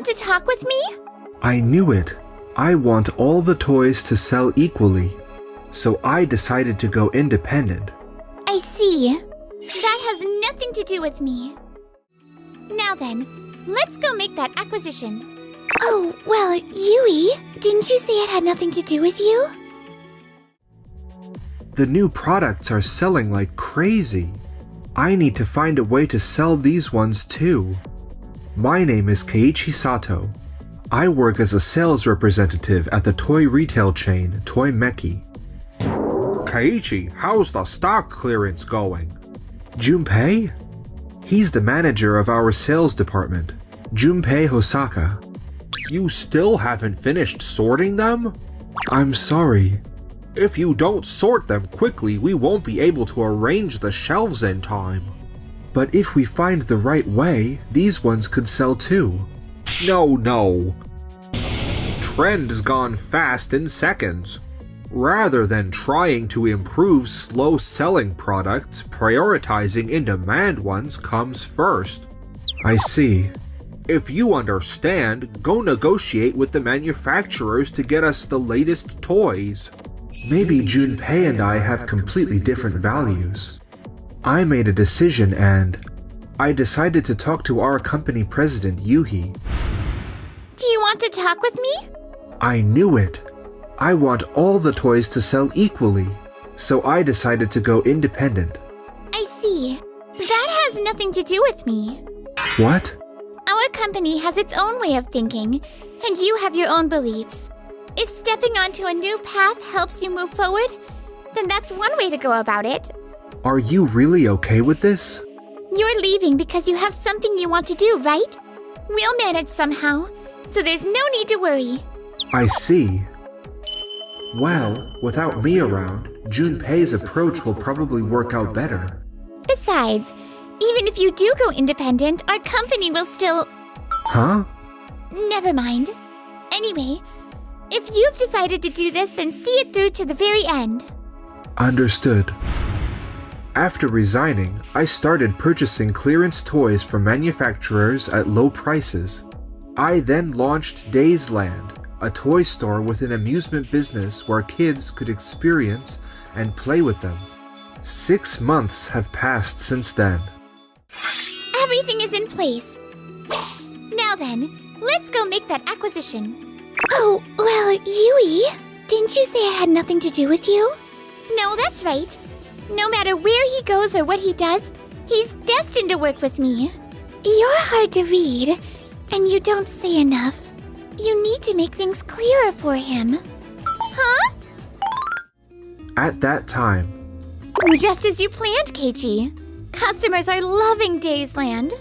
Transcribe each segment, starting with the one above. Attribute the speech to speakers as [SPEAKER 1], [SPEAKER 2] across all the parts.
[SPEAKER 1] want to talk with me?
[SPEAKER 2] I knew it. I want all the toys to sell equally. So I decided to go independent.
[SPEAKER 1] I see. That has nothing to do with me. Now then, let's go make that acquisition. Oh, well, Yui, didn't you say it had nothing to do with you?
[SPEAKER 2] The new products are selling like crazy. I need to find a way to sell these ones too. My name is Keiichi Sato. I work as a sales representative at the toy retail chain Toy Meki. Keiichi, how's the stock clearance going? Junpei? He's the manager of our sales department, Junpei Hosaka. You still haven't finished sorting them? I'm sorry. If you don't sort them quickly, we won't be able to arrange the shelves in time. But if we find the right way, these ones could sell too. No. Trend's gone fast in seconds. Rather than trying to improve slow-selling products, prioritizing in-demand ones comes first. I see. If you understand, go negotiate with the manufacturers to get us the latest toys. Maybe Junpei and I have completely different values. I made a decision and I decided to talk to our company president, Yuhi.
[SPEAKER 1] Do you want to talk with me?
[SPEAKER 2] I knew it. I want all the toys to sell equally, so I decided to go independent.
[SPEAKER 1] I see. That has nothing to do with me.
[SPEAKER 2] What?
[SPEAKER 1] Our company has its own way of thinking, and you have your own beliefs. If stepping onto a new path helps you move forward, then that's one way to go about it.
[SPEAKER 2] Are you really okay with this?
[SPEAKER 1] You're leaving because you have something you want to do, right? We'll manage somehow, so there's no need to worry.
[SPEAKER 2] I see. Well, without me around, Junpei's approach will probably work out better.
[SPEAKER 1] Besides, even if you do go independent, our company will still...
[SPEAKER 2] Huh?
[SPEAKER 1] Never mind. Anyway, if you've decided to do this, then see it through to the very end.
[SPEAKER 2] Understood. After resigning, I started purchasing clearance toys from manufacturers at low prices. I then launched Daysland, a toy store with an amusement business where kids could experience and play with them. 6 months have passed since then.
[SPEAKER 1] Everything is in place. Now then, let's go make that acquisition. Oh, well, Yui, didn't you say it had nothing to do with you? No, that's right. No matter where he goes or what he does, he's destined to work with me. You're hard to read, and you don't say enough. You need to make things clearer for him. Huh?
[SPEAKER 2] At that time,
[SPEAKER 1] Just as you planned, Keiichi. Customers are loving Daysland.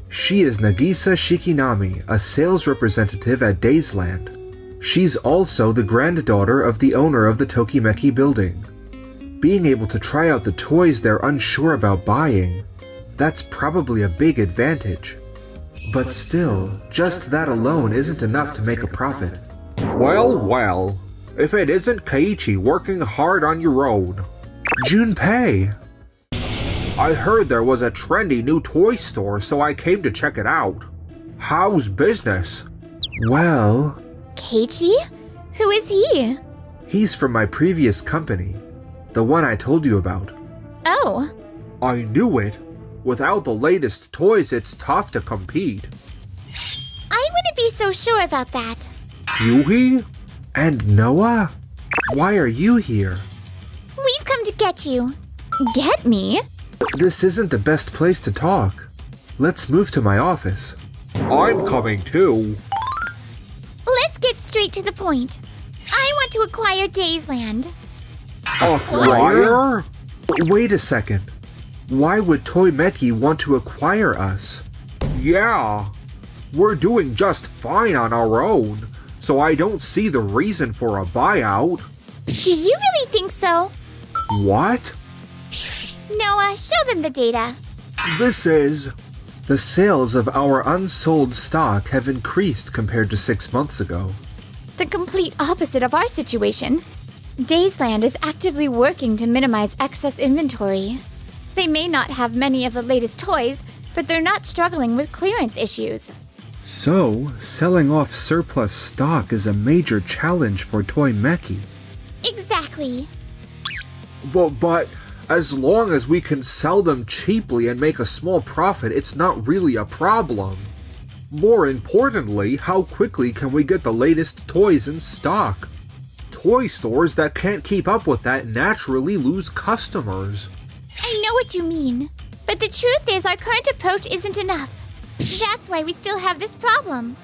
[SPEAKER 2] she is Nagisa Shikinami, a sales representative at Daysland. She's also the granddaughter of the owner of the Tokimeki building. Being able to try out the toys they're unsure about buying, that's probably a big advantage. But still, just that alone isn't enough to make a profit. Well, if it isn't Keiichi working hard on your own. Junpei! I heard there was a trendy new toy store, so I came to check it out. How's business? Well...
[SPEAKER 1] Keiichi? Who is he?
[SPEAKER 2] He's from my previous company, the one I told you about.
[SPEAKER 1] Oh.
[SPEAKER 2] I knew it. Without the latest toys, it's tough to compete.
[SPEAKER 1] I wouldn't be so sure about that.
[SPEAKER 2] Yuhi? And Noah? Why are you here?
[SPEAKER 1] We've come to get you. Get me?
[SPEAKER 2] This isn't the best place to talk. Let's move to my office. I'm coming too.
[SPEAKER 1] Let's get straight to the point. I want to acquire Daysland.
[SPEAKER 2] Acquire? Wait a second. Why would Toy Meki want to acquire us? Yeah, we're doing just fine on our own, so I don't see the reason for a buyout.
[SPEAKER 1] Do you really think so?
[SPEAKER 2] What?
[SPEAKER 1] Noah, show them the data.
[SPEAKER 2] This is... The sales of our unsold stock have increased compared to 6 months ago.
[SPEAKER 1] The complete opposite of our situation. Daysland is actively working to minimize excess inventory. They may not have many of the latest toys, but they're not struggling with clearance issues.
[SPEAKER 2] So, selling off surplus stock is a major challenge for Toy Meki.
[SPEAKER 1] Exactly.
[SPEAKER 2] But as long as we can sell them cheaply and make a small profit, it's not really a problem. More importantly, how quickly can we get the latest toys in stock? Toy stores that can't keep up with that naturally lose customers.
[SPEAKER 1] I know what you mean, but the truth is our current approach isn't enough. That's why we still have this problem.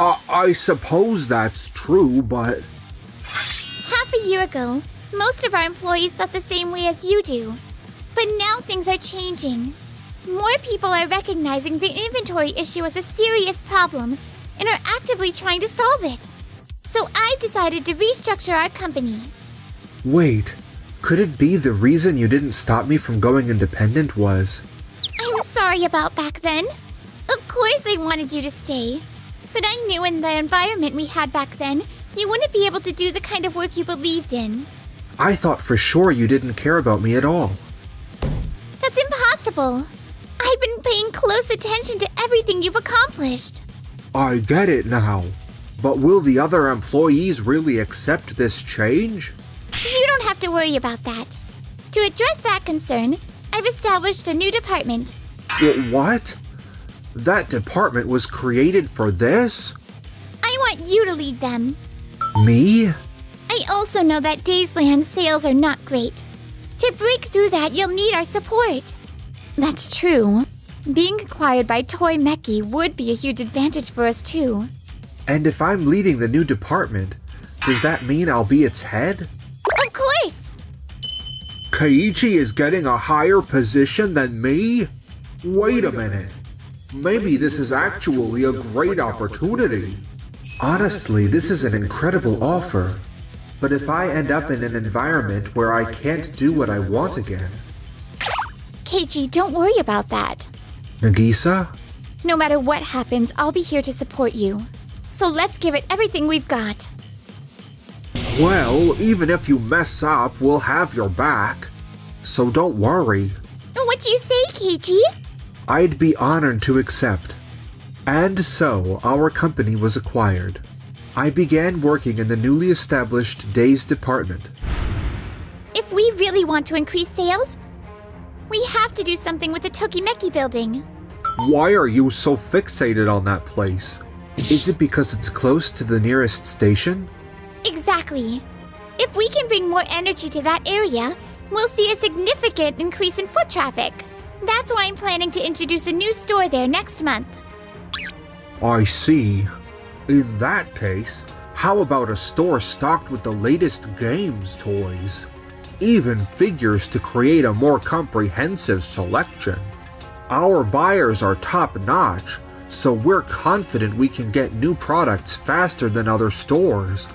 [SPEAKER 2] I suppose that's true, but...
[SPEAKER 1] Half a year ago, most of our employees thought the same way as you do. But now things are changing. More people are recognizing the inventory issue as a serious problem and are actively trying to solve it. So I've decided to restructure our company.
[SPEAKER 2] Wait, could it be the reason you didn't stop me from going independent was...
[SPEAKER 1] I'm sorry about back then. Of course I wanted you to stay. But I knew in the environment we had back then, you wouldn't be able to do the kind of work you believed in.
[SPEAKER 2] I thought for sure you didn't care about me at all.
[SPEAKER 1] That's impossible. I've been paying close attention to everything you've accomplished.
[SPEAKER 2] I get it now. But will the other employees really accept this change?
[SPEAKER 1] You don't have to worry about that. To address that concern, I've established a new department.
[SPEAKER 2] What? That department was created for this?
[SPEAKER 1] I want you to lead them.
[SPEAKER 2] Me?
[SPEAKER 1] I also know that Daysland sales are not great. To break through that, you'll need our support. That's true. Being acquired by Toy Meki would be a huge advantage for us too.
[SPEAKER 2] And if I'm leading the new department, does that mean I'll be its head?
[SPEAKER 1] Of course!
[SPEAKER 2] Keiichi is getting a higher position than me? Wait a minute. Maybe this is actually a great opportunity. Honestly, this is an incredible offer. But if I end up in an environment where I can't do what I want again...
[SPEAKER 1] Keiichi, don't worry about that.
[SPEAKER 2] Nagisa?
[SPEAKER 1] No matter what happens, I'll be here to support you. So let's give it everything we've got.
[SPEAKER 2] Well, even if you mess up, we'll have your back. So don't worry.
[SPEAKER 1] What do you say, Keiichi?
[SPEAKER 2] I'd be honored to accept. And so, our company was acquired. I began working in the newly established Days department.
[SPEAKER 1] If we really want to increase sales, we have to do something with the Tokimeki building.
[SPEAKER 2] Why are you so fixated on that place? Is it because it's close to the nearest station?
[SPEAKER 1] Exactly. If we can bring more energy to that area, we'll see a significant increase in foot traffic. That's why I'm planning to introduce a new store there next month.
[SPEAKER 2] I see. In that case, how about a store stocked with the latest games toys? Even figures to create a more comprehensive selection. Our buyers are top-notch, so we're confident we can get new products faster than other stores.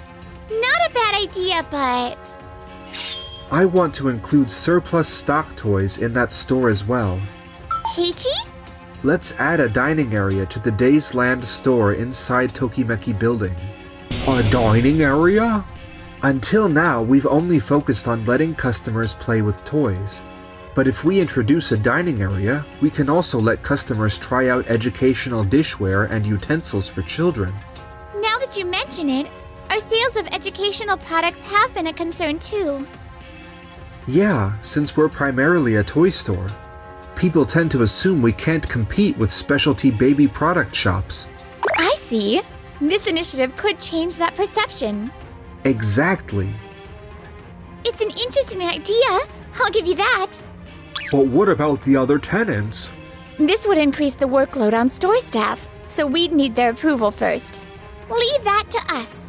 [SPEAKER 1] Not a bad idea, but...
[SPEAKER 2] I want to include surplus stock toys in that store as well.
[SPEAKER 1] Keiichi?
[SPEAKER 2] Let's add a dining area to the Daysland store inside Tokimeki building. A dining area? Until now, we've only focused on letting customers play with toys. But if we introduce a dining area, we can also let customers try out educational dishware and utensils for children.
[SPEAKER 1] Now that you mention it, our sales of educational products have been a concern too.
[SPEAKER 2] Yeah, since we're primarily a toy store. People tend to assume we can't compete with specialty baby product shops.
[SPEAKER 1] I see. This initiative could change that perception.
[SPEAKER 2] Exactly.
[SPEAKER 1] It's an interesting idea, I'll give you that.
[SPEAKER 2] But what about the other tenants?
[SPEAKER 1] This would increase the workload on store staff, so we'd need their approval first. Leave that to us.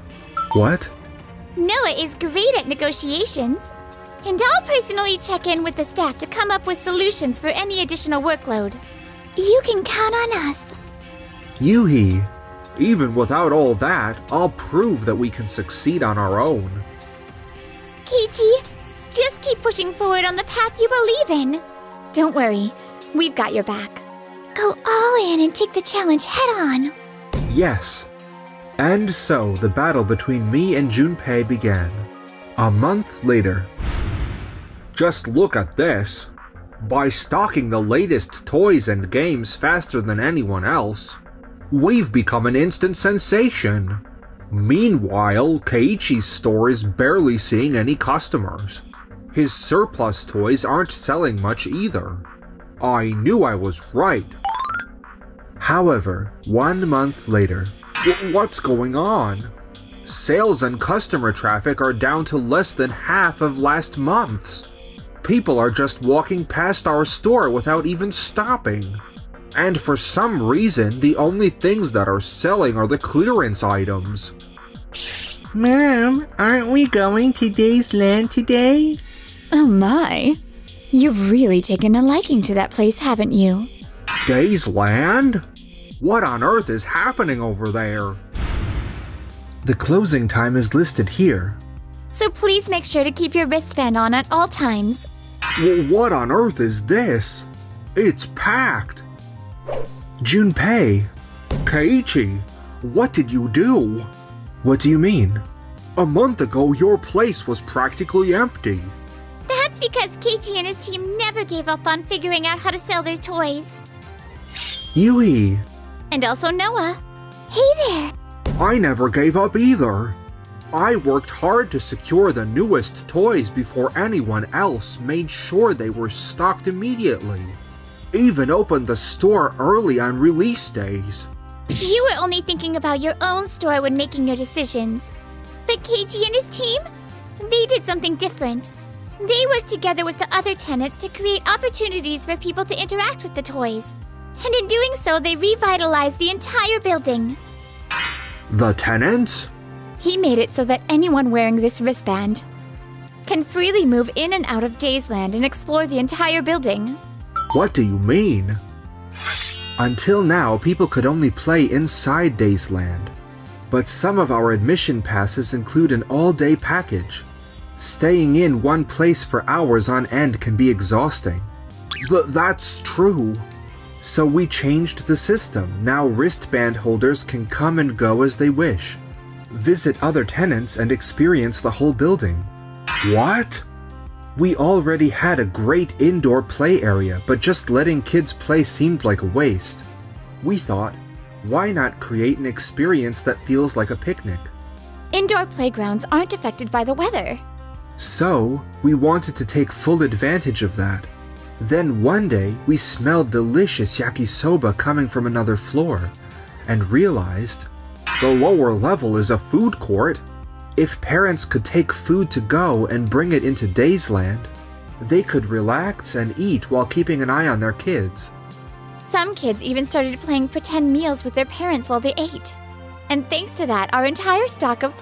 [SPEAKER 2] What?
[SPEAKER 1] Noah is great at negotiations. And I'll personally check in with the staff to come up with solutions for any additional workload. You can count on us.
[SPEAKER 2] Yuhi, even without all that, I'll prove that we can succeed on our own.
[SPEAKER 1] Keiichi, just keep pushing forward on the path you believe in. Don't worry, we've got your back. Go all in and take the challenge head on.
[SPEAKER 2] Yes. And so, the battle between me and Junpei began. A month later. Just look at this. By stocking the latest toys and games faster than anyone else, We've become an instant sensation. Meanwhile, Keiichi's store is barely seeing any customers. His surplus toys aren't selling much either. I knew I was right. However, 1 month later, what's going on? Sales and customer traffic are down to less than half of last month's. People are just walking past our store without even stopping. And for some reason, the only things that are selling are the clearance items.
[SPEAKER 3] Mom, aren't we going to Days Land today?
[SPEAKER 4] Oh my. You've really taken a liking to that place, haven't you?
[SPEAKER 2] Days Land? What on earth is happening over there? The closing time is listed here.
[SPEAKER 1] So please make sure to keep your wristband on at all times.
[SPEAKER 2] What on earth is this? It's packed. Junpei, Keiichi, what did you do? What do you mean? A month ago, your place was practically empty.
[SPEAKER 1] That's because Keiichi and his team never gave up on figuring out how to sell their toys.
[SPEAKER 2] Yui,
[SPEAKER 1] And also Noah. Hey there!
[SPEAKER 2] I never gave up either. I worked hard to secure the newest toys before anyone else made sure they were stocked immediately. Even opened the store early on release days.
[SPEAKER 1] You were only thinking about your own store when making your decisions. But Keiichi and his team? They did something different. They worked together with the other tenants to create opportunities for people to interact with the toys. And in doing so, they revitalized the entire building.
[SPEAKER 2] The tenants?
[SPEAKER 4] He made it so that anyone wearing this wristband can freely move in and out of Daysland and explore the entire building.
[SPEAKER 2] What do you mean? Until now, people could only play inside Daysland. But some of our admission passes include an all-day package. Staying in one place for hours on end can be exhausting. But that's true. So we changed the system. Now wristband holders can come and go as they wish. Visit other tenants and experience the whole building. What? We already had a great indoor play area, but just letting kids play seemed like a waste. We thought, why not create an experience that feels like a picnic?
[SPEAKER 4] Indoor playgrounds aren't affected by the weather.
[SPEAKER 2] So, we wanted to take full advantage of that. Then one day, we smelled delicious yakisoba coming from another floor, and realized the lower level is a food court. If parents could take food to go and bring it into Daysland, they could relax and eat while keeping an eye on their kids.
[SPEAKER 4] Some kids even started playing pretend meals with their parents while they ate. And thanks to that, our entire stock of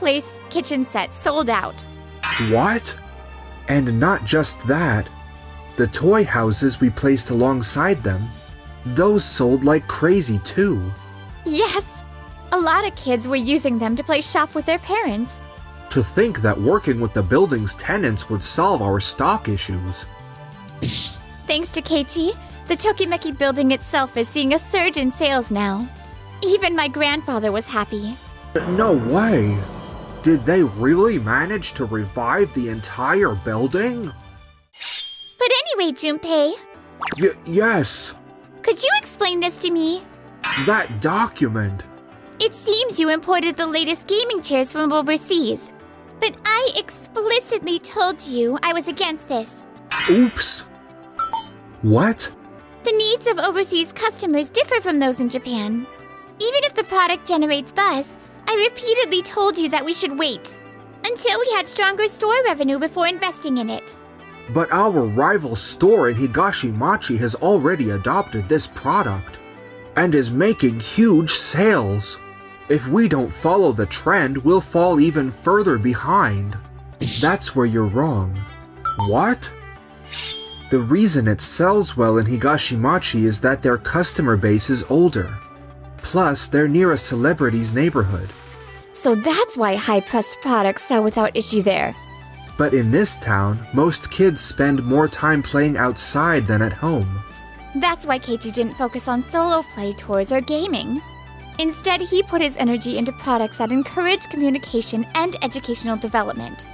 [SPEAKER 4] kitchen sets sold out.
[SPEAKER 2] What? And not just that. The toy houses we placed alongside them, those sold like crazy too.
[SPEAKER 4] Yes! A lot of kids were using them to play shop with their parents.
[SPEAKER 2] To think that working with the building's tenants would solve our stock issues.
[SPEAKER 4] Thanks to Keiichi, the Tokimeki building itself is seeing a surge in sales now. Even my grandfather was happy.
[SPEAKER 2] No way! Did they really manage to revive the entire building?
[SPEAKER 1] But anyway, Junpei,
[SPEAKER 2] Yes!
[SPEAKER 1] could you explain this to me?
[SPEAKER 2] That document!
[SPEAKER 1] It seems you imported the latest gaming chairs from overseas. But I explicitly told you I was against this.
[SPEAKER 2] Oops! What?
[SPEAKER 1] The needs of overseas customers differ from those in Japan. Even if the product generates buzz, I repeatedly told you that we should wait until we had stronger store revenue before investing in it.
[SPEAKER 2] But our rival store in Higashimachi has already adopted this product and is making huge sales. If we don't follow the trend, we'll fall even further behind. That's where you're wrong. What? The reason it sells well in Higashimachi is that their customer base is older. Plus, they're near a celebrity's neighborhood.
[SPEAKER 4] So that's why high-priced products sell without issue there.
[SPEAKER 2] But in this town, most kids spend more time playing outside than at home.
[SPEAKER 4] That's why Keiichi didn't focus on solo play tours or gaming. Instead, he put his energy into products that encourage communication and educational development.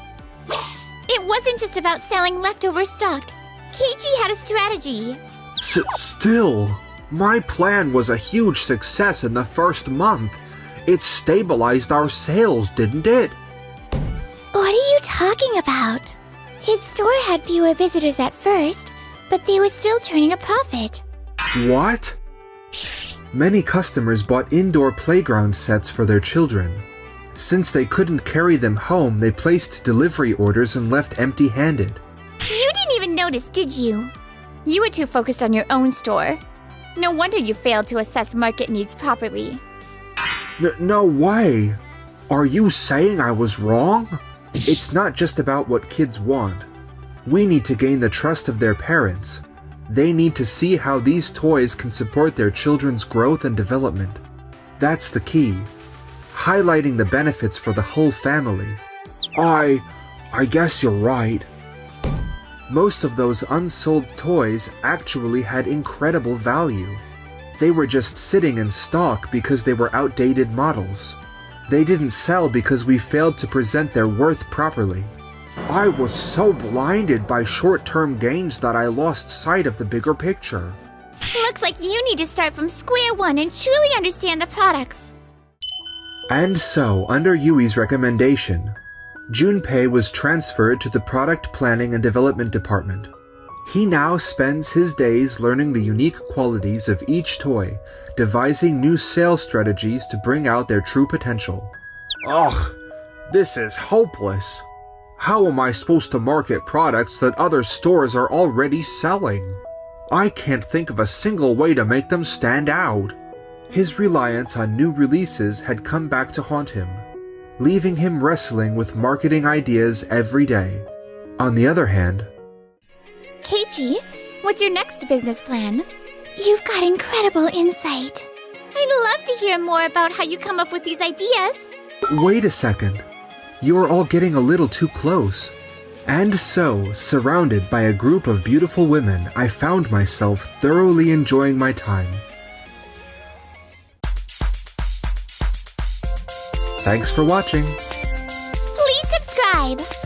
[SPEAKER 1] It wasn't just about selling leftover stock. Keiichi had a strategy.
[SPEAKER 2] Still, My plan was a huge success in the first month. It stabilized our sales, didn't it?
[SPEAKER 1] What are you talking about? His store had fewer visitors at first, but they were still turning a profit.
[SPEAKER 2] What? Many customers bought indoor playground sets for their children. Since they couldn't carry them home, they placed delivery orders and left empty-handed.
[SPEAKER 1] You didn't even notice, did you?
[SPEAKER 4] You were too focused on your own store. No wonder you failed to assess market needs properly.
[SPEAKER 2] No way! Are you saying I was wrong? It's not just about what kids want. We need to gain the trust of their parents. They need to see how these toys can support their children's growth and development. That's the key. Highlighting the benefits for the whole family. I guess you're right. Most of those unsold toys actually had incredible value. They were just sitting in stock because they were outdated models. They didn't sell because we failed to present their worth properly. I was so blinded by short-term gains that I lost sight of the bigger picture.
[SPEAKER 1] Looks like you need to start from square one and truly understand the products.
[SPEAKER 2] And so, under Yui's recommendation, Junpei was transferred to the Product Planning and Development Department. He now spends his days learning the unique qualities of each toy, devising new sales strategies to bring out their true potential. Ugh, this is hopeless. How am I supposed to market products that other stores are already selling? I can't think of a single way to make them stand out. His reliance on new releases had come back to haunt him, leaving him wrestling with marketing ideas every day. On the other hand,
[SPEAKER 4] Keiichi, what's your next business plan?
[SPEAKER 1] You've got incredible insight.
[SPEAKER 4] I'd love to hear more about how you come up with these ideas.
[SPEAKER 2] wait a second. You're all getting a little too close. And so, surrounded by a group of beautiful women, I found myself thoroughly enjoying my time. Thanks for watching.
[SPEAKER 1] Please subscribe.